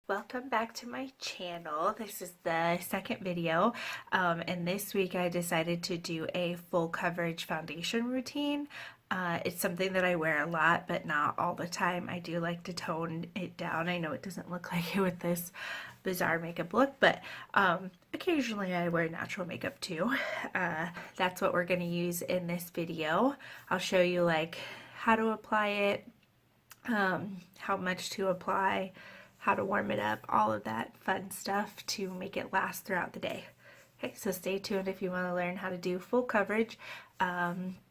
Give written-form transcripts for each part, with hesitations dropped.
Welcome back to my channel. This is the second video, and this week I decided to do a full coverage foundation routine. It's something that I wear a lot, but not all the time. I do like to tone it down. I know it doesn't look like it with this bizarre makeup look, but occasionally I wear natural makeup too. That's what we're going to use in this video. I'll show you like how to apply it, how much to apply, how to warm it up, all of that fun stuff to make it last throughout the day. Okay, so stay tuned if you want to learn how to do full coverage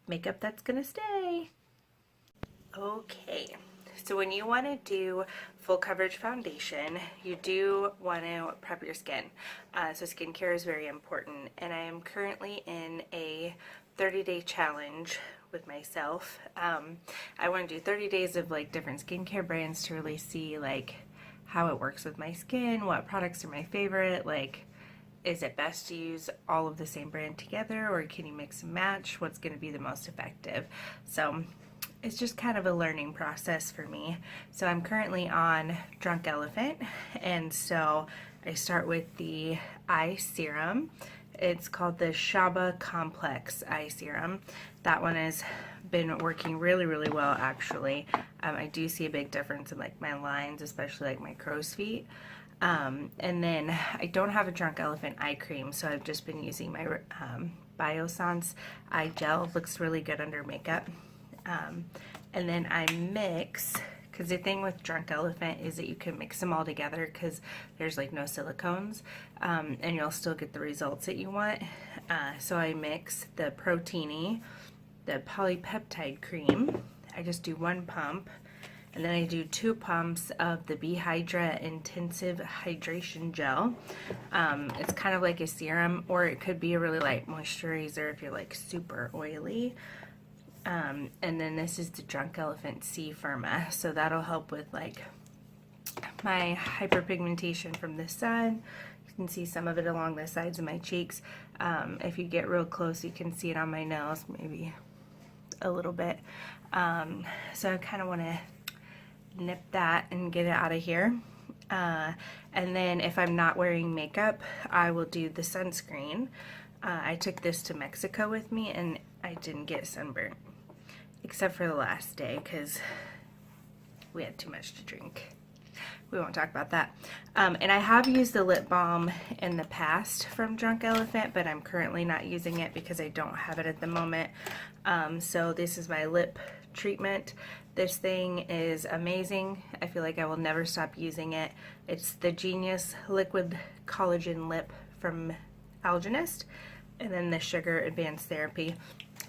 makeup that's gonna stay. Okay, so when you want to do full coverage foundation, you do want to prep your skin. So skincare is very important, and I am currently in a 30-day challenge with myself. I want to do 30 days of like different skincare brands to really see like how it works with my skin, what products are my favorite, like is it best to use all of the same brand together, or can you mix and match? What's going to be the most effective? So it's just kind of a learning process for me. So I'm currently on Drunk Elephant, and so I start with the eye serum. It's called the Shaba Complex Eye Serum. That one has been working really well actually. I do see a big difference in like my lines, especially like my crow's feet. And then I don't have a Drunk Elephant eye cream, so I've just been using my Biossance eye gel. Looks really good under makeup. And then I mix, because the thing with Drunk Elephant is that you can mix them all together because there's like no silicones, and you'll still get the results that you want. So I mix the Protini, the polypeptide cream. I just do one pump, and then I do 2 pumps of the Behydra Intensive Hydration Gel. It's kind of like a serum, or it could be a really light moisturizer if you're like super oily. And then this is the Drunk Elephant C Firma, so that'll help with like my hyperpigmentation from the sun. You can see some of it along the sides of my cheeks. If you get real close, you can see it on my nose, maybe a little bit. So I kind of want to nip that and get it out of here. And then if I'm not wearing makeup, I will do the sunscreen. I took this to Mexico with me, and I didn't get sunburnt, except for the last day because we had too much to drink. We won't talk about that. And I have used the lip balm in the past from Drunk Elephant, but I'm currently not using it because I don't have it at the moment. So this is my lip treatment. This thing is amazing. I feel like I will never stop using it. It's the Genius Liquid Collagen Lip from Algenist, and then the Sugar Advanced Therapy.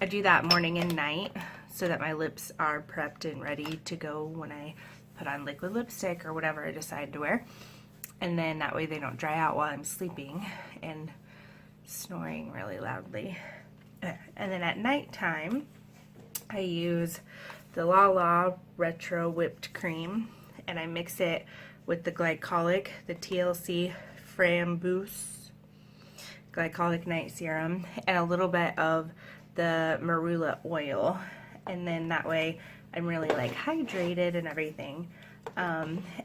I do that morning and night so that my lips are prepped and ready to go when I put on liquid lipstick or whatever I decide to wear. And then that way they don't dry out while I'm sleeping and snoring really loudly. And then at nighttime, I use the La La Retro Whipped Cream, and I mix it with the glycolic, the TLC Framboos Glycolic Night Serum, and a little bit of the Marula oil, and then that way I'm really like hydrated and everything.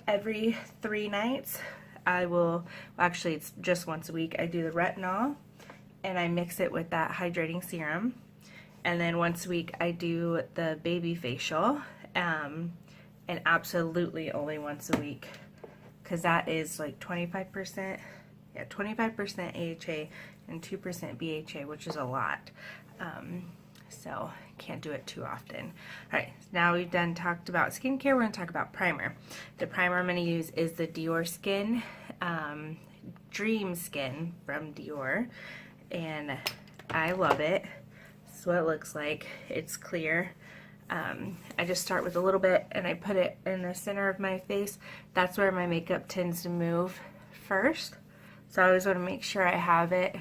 Every 3 nights I will, actually it's just once a week, I do the retinol and I mix it with that hydrating serum, and then once a week I do the baby facial, and absolutely only once a week because that is like 25%, yeah, 25% AHA and 2% BHA, which is a lot. So can't do it too often. Alright, now we've talked about skincare, we're going to talk about primer. The primer I'm going to use is the Dior Skin Dream Skin from Dior, and I love it. This is what it looks like. It's clear. I just start with a little bit and I put it in the center of my face. That's where my makeup tends to move first, so I always want to make sure I have it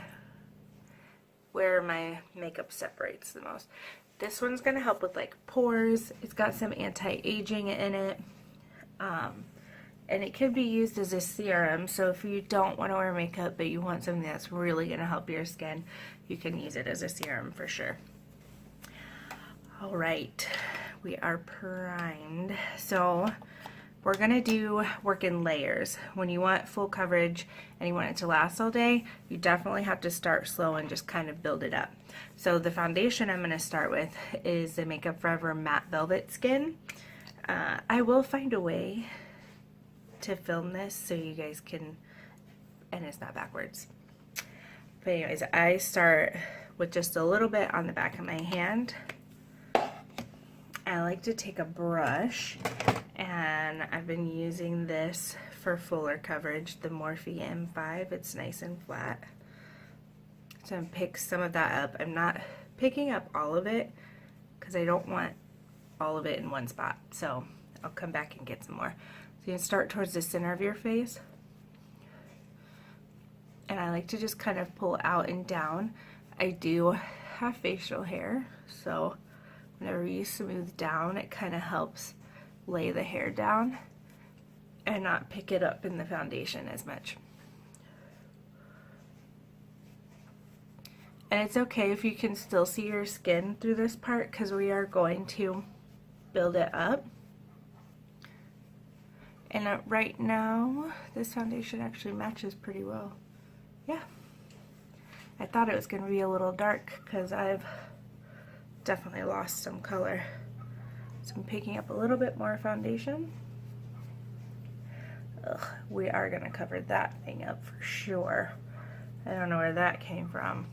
where my makeup separates the most. This one's going to help with like pores. It's got some anti-aging in it, and it could be used as a serum, so if you don't want to wear makeup but you want something that's really going to help your skin, you can use it as a serum for sure. Alright, we are primed. So we're gonna do work in layers. When you want full coverage and you want it to last all day, you definitely have to start slow and just kind of build it up. So the foundation I'm gonna start with is the Makeup Forever Matte Velvet Skin. I will find a way to film this so you guys can, and it's not backwards. But anyways, I start with just a little bit on the back of my hand. I like to take a brush, and I've been using this for fuller coverage, the Morphe M5. It's nice and flat. So I'm gonna pick some of that up. I'm not picking up all of it because I don't want all of it in one spot. So I'll come back and get some more. So you can start towards the center of your face. And I like to just kind of pull out and down. I do have facial hair, so whenever you smooth down, it kind of helps lay the hair down and not pick it up in the foundation as much. And it's okay if you can still see your skin through this part because we are going to build it up. And right now, this foundation actually matches pretty well. Yeah. I thought it was going to be a little dark because I've definitely lost some color. So I'm picking up a little bit more foundation. Ugh, we are going to cover that thing up for sure. I don't know where that came from.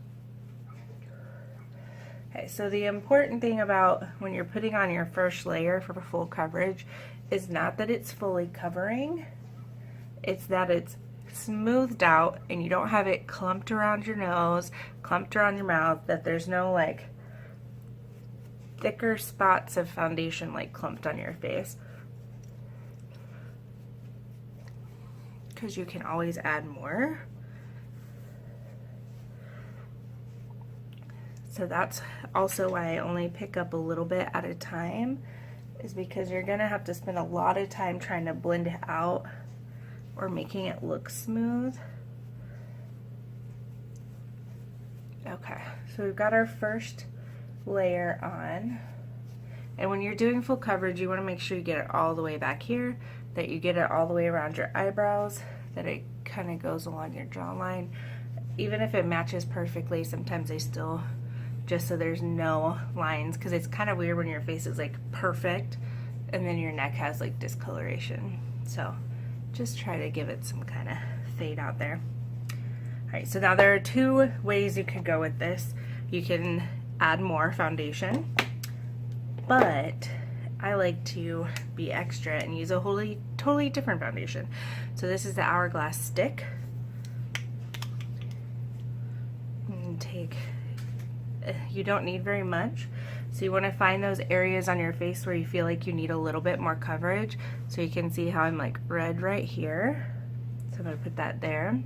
Okay, so the important thing about when you're putting on your first layer for full coverage is not that it's fully covering, it's that it's smoothed out and you don't have it clumped around your nose, clumped around your mouth, that there's no like thicker spots of foundation like clumped on your face. Because you can always add more. So that's also why I only pick up a little bit at a time, is because you're gonna have to spend a lot of time trying to blend it out or making it look smooth. Okay, so we've got our first layer on. And when you're doing full coverage, you wanna make sure you get it all the way back here, that you get it all the way around your eyebrows, that it kind of goes along your jawline. Even if it matches perfectly, sometimes I still, just so there's no lines, because it's kind of weird when your face is like perfect and then your neck has like discoloration. So just try to give it some kind of fade out there. All right, so now there are two ways you can go with this. You can add more foundation, but I like to be extra and use a totally different foundation. So this is the Hourglass Stick. And take, you don't need very much. So you want to find those areas on your face where you feel like you need a little bit more coverage. So you can see how I'm like red right here. So I'm going to put that there.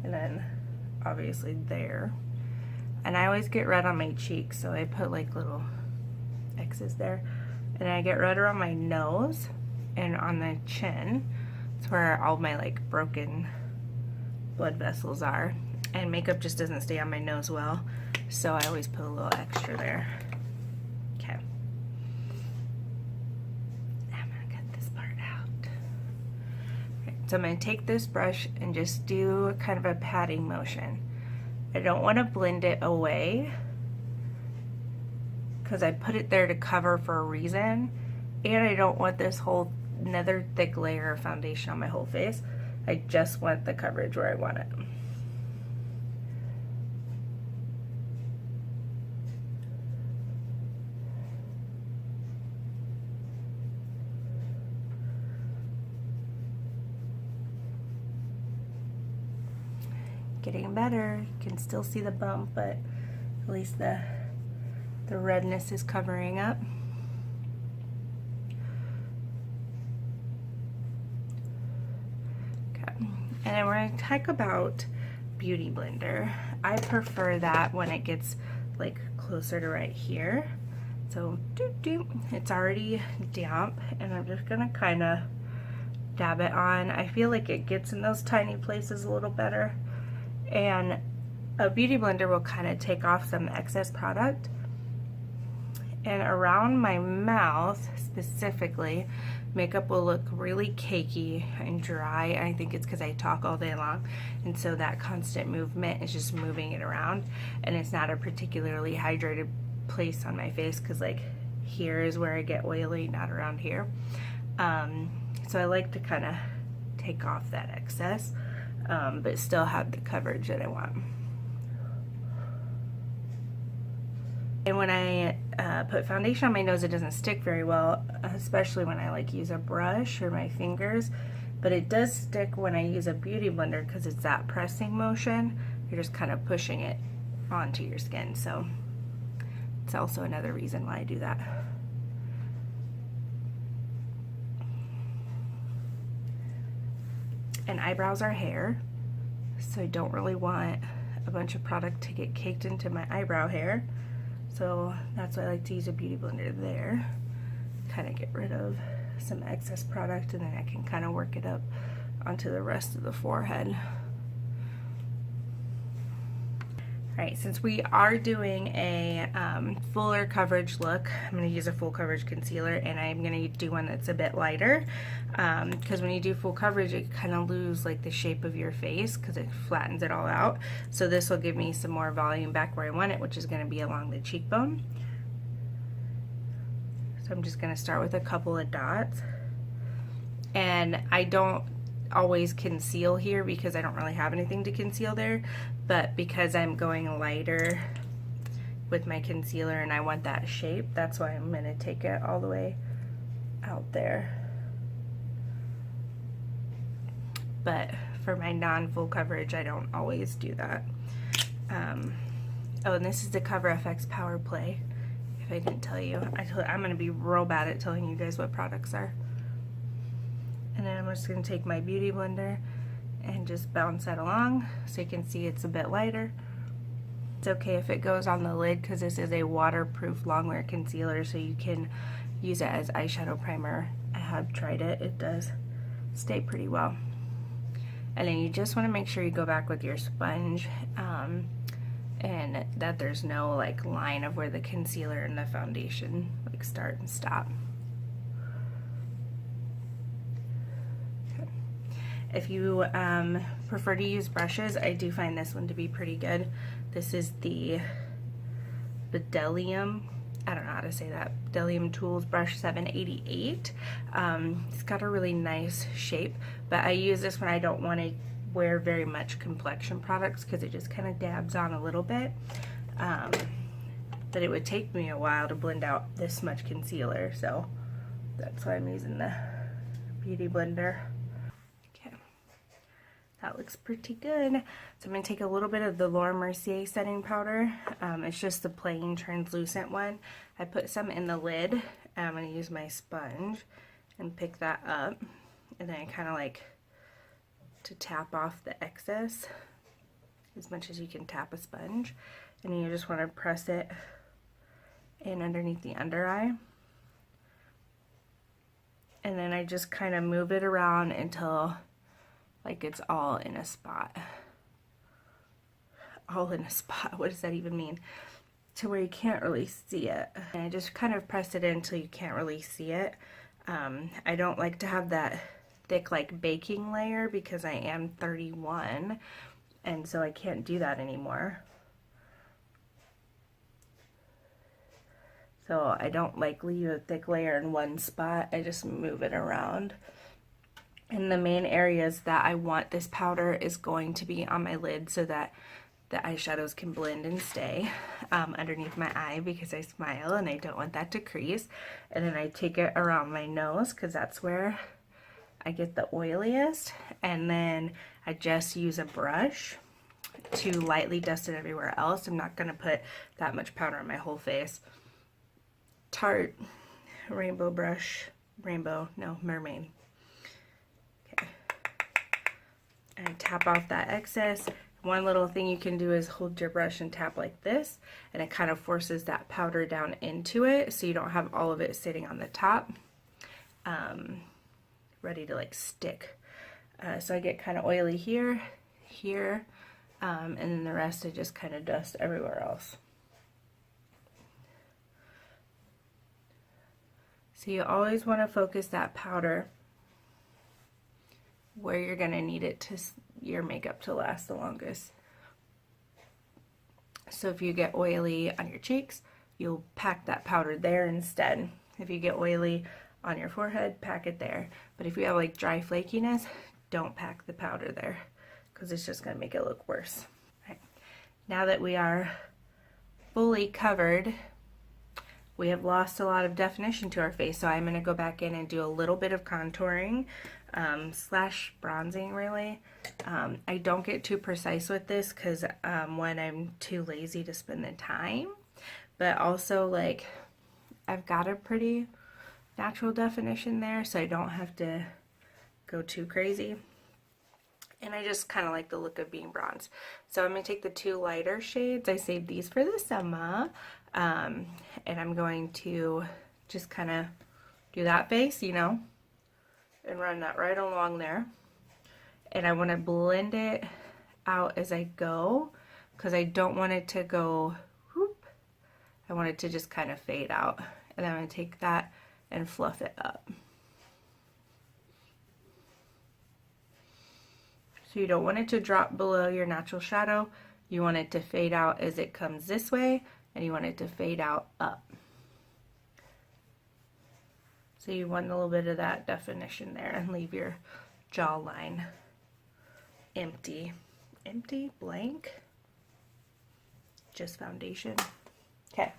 And then obviously there. And I always get red on my cheeks, so I put like little X's there. And I get red around my nose and on the chin. It's where all my like broken blood vessels are. And makeup just doesn't stay on my nose well, so I always put a little extra there. Okay. I'm gonna cut this part out. Okay, so I'm gonna take this brush and just do kind of a patting motion. I don't want to blend it away because I put it there to cover for a reason, and I don't want this whole another thick layer of foundation on my whole face. I just want the coverage where I want it. Getting better. You can still see the bump, but at least the redness is covering up. Okay. And then we're going to talk about Beauty Blender. I prefer that when it gets like closer to right here. So it's already damp, and I'm just going to kind of dab it on. I feel like it gets in those tiny places a little better. And a Beauty Blender will kind of take off some excess product And around my mouth specifically, makeup will look really cakey and dry. I think it's because I talk all day long, and so that constant movement is just moving it around, and it's not a particularly hydrated place on my face, because like here is where I get oily, not around here. So I like to kind of take off that excess, but still have the coverage that I want. And when I put foundation on my nose, it doesn't stick very well, especially when I like use a brush or my fingers. But it does stick when I use a beauty blender, because it's that pressing motion. You're just kind of pushing it onto your skin. So it's also another reason why I do that. And eyebrows are hair, so I don't really want a bunch of product to get caked into my eyebrow hair. So that's why I like to use a beauty blender there. Kind of get rid of some excess product, and then I can kind of work it up onto the rest of the forehead. Alright, since we are doing a fuller coverage look, I'm going to use a full coverage concealer, and I'm going to do one that's a bit lighter, because when you do full coverage, you kind of lose like the shape of your face because it flattens it all out. So this will give me some more volume back where I want it, which is going to be along the cheekbone. So I'm just going to start with a couple of dots, and I don't always conceal here because I don't really have anything to conceal there, but because I'm going lighter with my concealer and I want that shape, that's why I'm going to take it all the way out there. But for my non-full coverage, I don't always do that. Oh, and this is the Cover FX Power Play. If I didn't tell you, I'm going to be real bad at telling you guys what products are. And then I'm just going to take my beauty blender and just bounce that along so you can see it's a bit lighter. It's okay if it goes on the lid because this is a waterproof long-wear concealer, so you can use it as eyeshadow primer. I have tried it. It does stay pretty well. And then you just want to make sure you go back with your sponge and that there's no like line of where the concealer and the foundation like start and stop. If you prefer to use brushes, I do find this one to be pretty good. This is the Bdellium, I don't know how to say that, Bdellium Tools Brush 788. It's got a really nice shape, but I use this when I don't want to wear very much complexion products because it just kind of dabs on a little bit. But it would take me a while to blend out this much concealer, so that's why I'm using the beauty blender. That looks pretty good. So I'm going to take a little bit of the Laura Mercier setting powder. It's just the plain translucent one. I put some in the lid, and I'm going to use my sponge and pick that up. And then I kind of like to tap off the excess as much as you can tap a sponge. And then you just want to press it in underneath the under eye. And then I just kind of move it around until like it's all in a spot. All in a spot, what does that even mean? To where you can't really see it. And I just kind of press it in until you can't really see it. I don't like to have that thick like baking layer because I am 31, and so I can't do that anymore. So I don't like leave a thick layer in one spot, I just move it around. And the main areas that I want this powder is going to be on my lid so that the eyeshadows can blend and stay underneath my eye because I smile and I don't want that to crease. And then I take it around my nose because that's where I get the oiliest. And then I just use a brush to lightly dust it everywhere else. I'm not going to put that much powder on my whole face. Tarte Rainbow Brush, Mermaid. And tap off that excess. One little thing you can do is hold your brush and tap like this, and it kind of forces that powder down into it so you don't have all of it sitting on the top ready to like stick. So I get kind of oily here, and then the rest I just kind of dust everywhere else. So you always want to focus that powder where you're going to need it to your makeup to last the longest. So if you get oily on your cheeks, you'll pack that powder there instead. If you get oily on your forehead, pack it there. But if you have like dry flakiness, don't pack the powder there because it's just going to make it look worse. Right. Now that we are fully covered, we have lost a lot of definition to our face, so I'm going to go back in and do a little bit of contouring slash bronzing really. I don't get too precise with this because when I'm too lazy to spend the time, but also like I've got a pretty natural definition there, so I don't have to go too crazy. And I just kind of like the look of being bronzed. So I'm going to take the two lighter shades. I saved these for the summer. And I'm going to just kind of do that face, you know, and run that right along there. And I want to blend it out as I go because I don't want it to go whoop. I want it to just kind of fade out. And I'm going to take that and fluff it up. So you don't want it to drop below your natural shadow. You want it to fade out as it comes this way, and you want it to fade out up. So you want a little bit of that definition there and leave your jawline empty. Empty, blank, just foundation. Okay,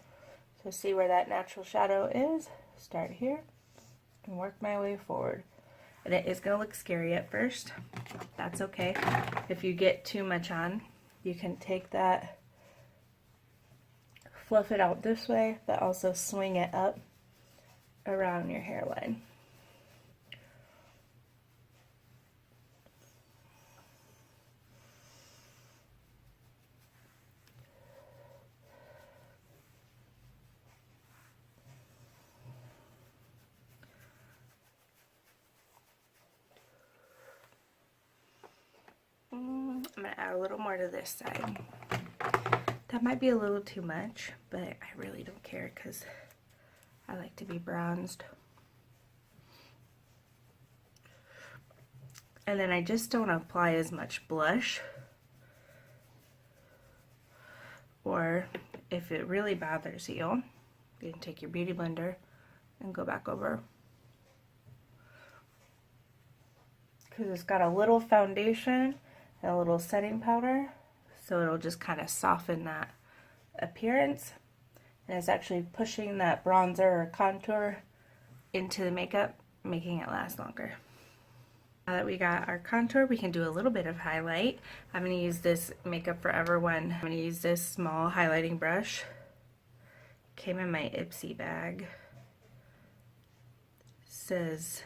so see where that natural shadow is? Start here and work my way forward. And it is going to look scary at first. That's okay. If you get too much on, you can take that, fluff it out this way, but also swing it up around your hairline. I'm going to add a little more to this side. That might be a little too much, but I really don't care because I like to be bronzed. And then I just don't apply as much blush. Or if it really bothers you, you can take your beauty blender and go back over. Because it's got a little foundation and a little setting powder, so it'll just kind of soften that appearance, and it's actually pushing that bronzer or contour into the makeup, making it last longer. Now that we got our contour, we can do a little bit of highlight. I'm going to use this Makeup Forever one. I'm going to use this small highlighting brush. Came in my Ipsy bag. It says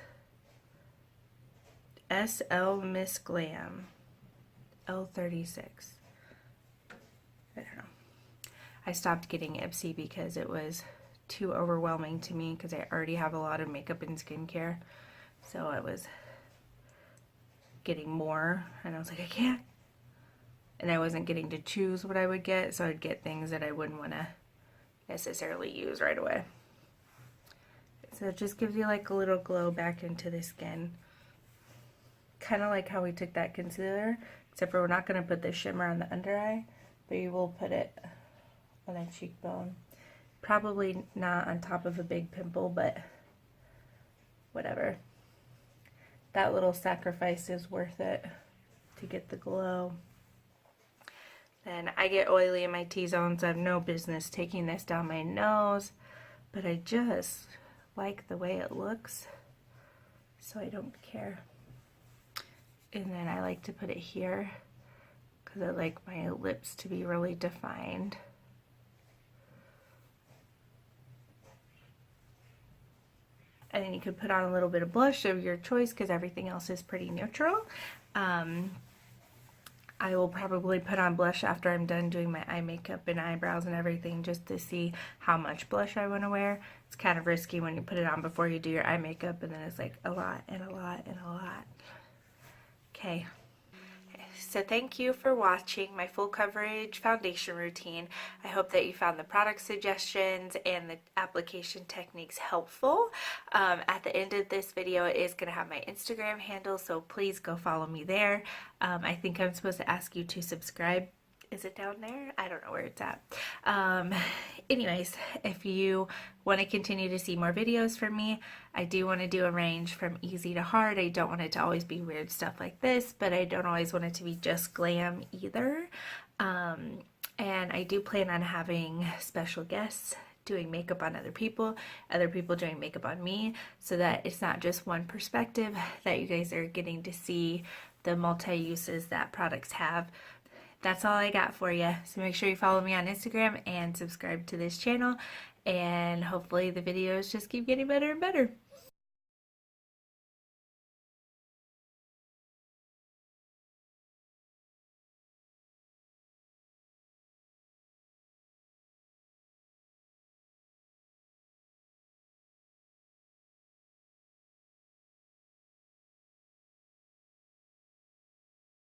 SL Miss Glam L36. I don't know. I stopped getting Ipsy because it was too overwhelming to me because I already have a lot of makeup and skincare. So I was getting more and I was like, I can't. And I wasn't getting to choose what I would get, so I'd get things that I wouldn't want to necessarily use right away. So it just gives you like a little glow back into the skin. Kind of like how we took that concealer, except for we're not going to put the shimmer on the under eye, but you will put it on a cheekbone. Probably not on top of a big pimple, but whatever. That little sacrifice is worth it to get the glow. Then I get oily in my T-zone, so I have no business taking this down my nose, but I just like the way it looks, so I don't care. And then I like to put it here because I like my lips to be really defined. And then you could put on a little bit of blush of your choice because everything else is pretty neutral. I will probably put on blush after I'm done doing my eye makeup and eyebrows and everything just to see how much blush I want to wear. It's kind of risky when you put it on before you do your eye makeup and then it's like a lot and a lot and a lot. Okay, So thank you for watching my full coverage foundation routine. I hope that you found the product suggestions and the application techniques helpful. At the end of this video, it is going to have my Instagram handle, so please go follow me there. I think I'm supposed to ask you to subscribe. Is it down there? I don't know where it's at. Anyways, if you want to continue to see more videos from me, I do want to do a range from easy to hard. I don't want it to always be weird stuff like this, but I don't always want it to be just glam either. And I do plan on having special guests doing makeup on other people doing makeup on me, so that it's not just one perspective, that you guys are getting to see the multi-uses that products have. That's all I got for you. So make sure you follow me on Instagram and subscribe to this channel. And hopefully the videos just keep getting better and better.